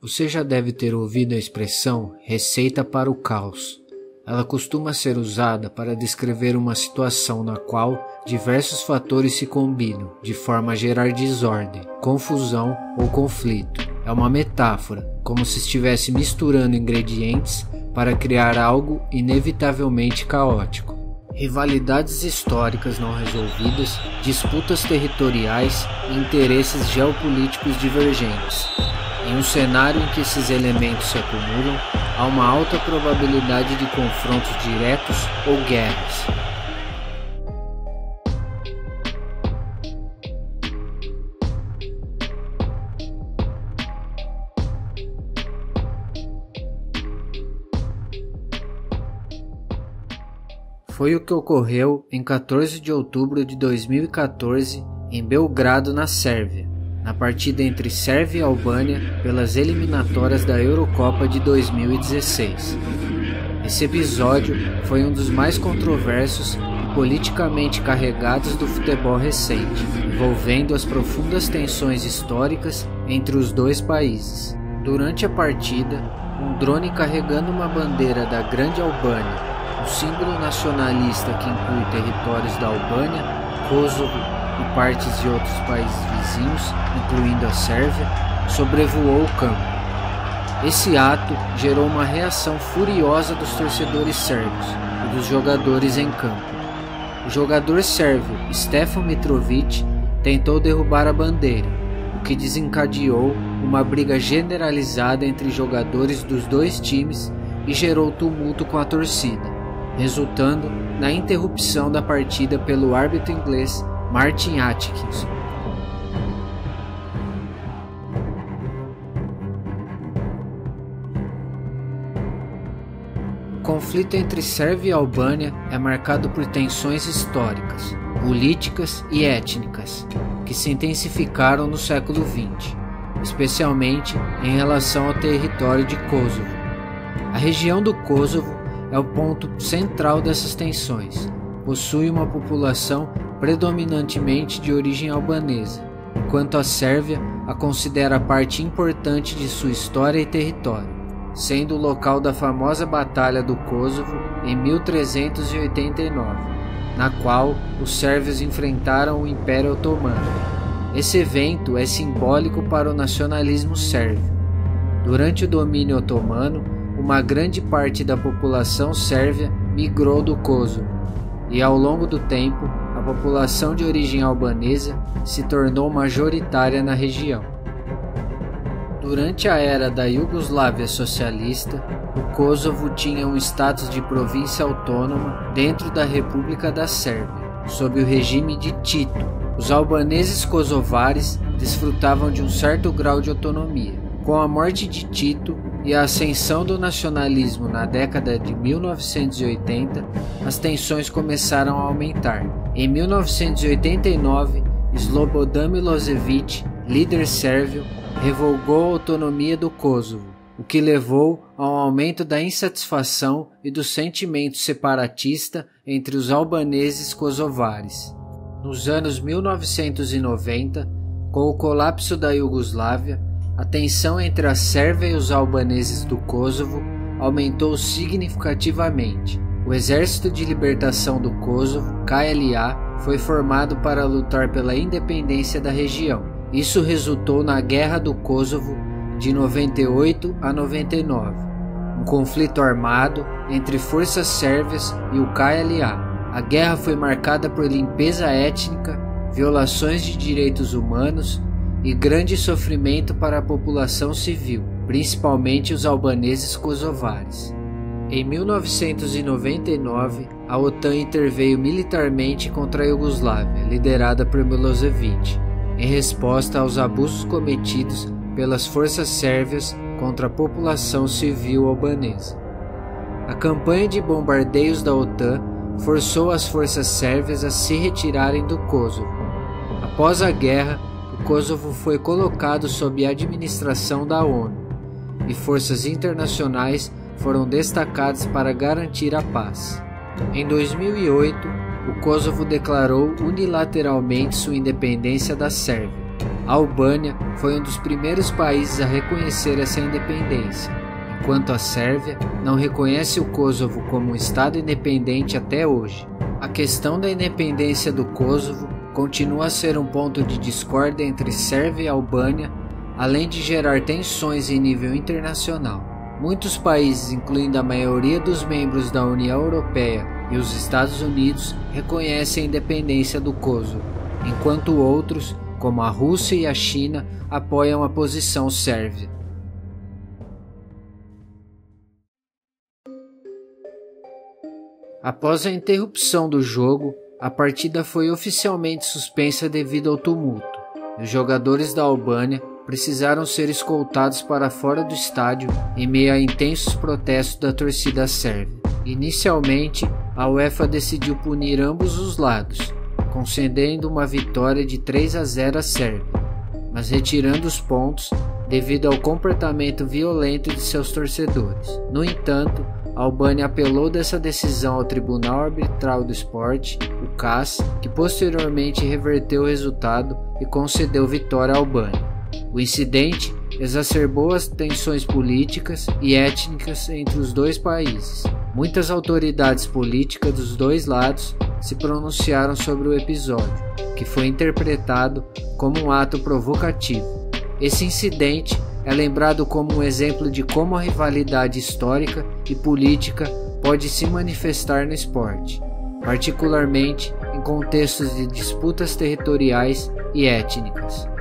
Você já deve ter ouvido a expressão receita para o caos. Ela costuma ser usada para descrever uma situação na qual diversos fatores se combinam de forma a gerar desordem, confusão ou conflito. É uma metáfora, como se estivesse misturando ingredientes para criar algo inevitavelmente caótico. Rivalidades históricas não resolvidas, disputas territoriais e interesses geopolíticos divergentes. Em um cenário em que esses elementos se acumulam, há uma alta probabilidade de confrontos diretos ou guerras. Foi o que ocorreu em 14 de outubro de 2014 em Belgrado, na Sérvia, na partida entre Sérvia e Albânia pelas eliminatórias da Eurocopa de 2016. Esse episódio foi um dos mais controversos e politicamente carregados do futebol recente, envolvendo as profundas tensões históricas entre os dois países. Durante a partida, um drone carregando uma bandeira da Grande Albânia, um símbolo nacionalista que inclui territórios da Albânia, Kosovo e partes de outros países vizinhos, incluindo a Sérvia, sobrevoou o campo. Esse ato gerou uma reação furiosa dos torcedores sérvios e dos jogadores em campo. O jogador sérvio Stefan Mitrovic tentou derrubar a bandeira, o que desencadeou uma briga generalizada entre jogadores dos dois times e gerou tumulto com a torcida, resultando na interrupção da partida pelo árbitro inglês Martin Atkinson. O conflito entre Sérvia e Albânia é marcado por tensões históricas, políticas e étnicas, que se intensificaram no século XX, especialmente em relação ao território de Kosovo. A região do Kosovo é o ponto central dessas tensões. Possui uma população predominantemente de origem albanesa, enquanto a Sérvia a considera parte importante de sua história e território, sendo o local da famosa Batalha do Kosovo em 1389, na qual os sérvios enfrentaram o Império Otomano. Esse evento é simbólico para o nacionalismo sérvio. Durante o domínio otomano, uma grande parte da população sérvia migrou do Kosovo, e ao longo do tempo, a população de origem albanesa se tornou majoritária na região. Durante a era da Iugoslávia socialista, o Kosovo tinha um status de província autônoma dentro da República da Sérvia, sob o regime de Tito. Os albaneses kosovares desfrutavam de um certo grau de autonomia. Com a morte de Tito e a ascensão do nacionalismo na década de 1980, as tensões começaram a aumentar. Em 1989, Slobodan Milošević, líder sérvio, revogou a autonomia do Kosovo, o que levou a um aumento da insatisfação e do sentimento separatista entre os albaneses kosovares. Nos anos 1990, com o colapso da Iugoslávia, a tensão entre a Sérvia e os albaneses do Kosovo aumentou significativamente. O Exército de Libertação do Kosovo, KLA, foi formado para lutar pela independência da região. Isso resultou na Guerra do Kosovo de 98 a 99, um conflito armado entre forças sérvias e o KLA. A guerra foi marcada por limpeza étnica, violações de direitos humanos e grande sofrimento para a população civil, principalmente os albaneses kosovares. Em 1999, a OTAN interveio militarmente contra a Iugoslávia, liderada por Milošević, em resposta aos abusos cometidos pelas forças sérvias contra a população civil albanesa. A campanha de bombardeios da OTAN forçou as forças sérvias a se retirarem do Kosovo. Após a guerra, o Kosovo foi colocado sob a administração da ONU, e forças internacionais foram destacadas para garantir a paz. Em 2008, o Kosovo declarou unilateralmente sua independência da Sérvia, A Albânia foi um dos primeiros países a reconhecer essa independência, enquanto a Sérvia não reconhece o Kosovo como um estado independente até hoje. A questão da independência do Kosovo continua a ser um ponto de discórdia entre Sérvia e Albânia, além de gerar tensões em nível internacional. Muitos países, incluindo a maioria dos membros da União Europeia e os Estados Unidos, reconhecem a independência do Kosovo, enquanto outros, como a Rússia e a China, apoiam a posição sérvia. Após a interrupção do jogo, a partida foi oficialmente suspensa devido ao tumulto, e os jogadores da Albânia precisaram ser escoltados para fora do estádio em meio a intensos protestos da torcida sérvia. Inicialmente, a UEFA decidiu punir ambos os lados, concedendo uma vitória de 3-0 à Sérvia, mas retirando os pontos devido ao comportamento violento de seus torcedores. No entanto, a Albânia apelou dessa decisão ao Tribunal Arbitral do Esporte, o CAS, que posteriormente reverteu o resultado e concedeu vitória à Albânia. O incidente exacerbou as tensões políticas e étnicas entre os dois países. Muitas autoridades políticas dos dois lados se pronunciaram sobre o episódio, que foi interpretado como um ato provocativo. Esse incidente é lembrado como um exemplo de como a rivalidade histórica e política pode se manifestar no esporte, particularmente em contextos de disputas territoriais e étnicas.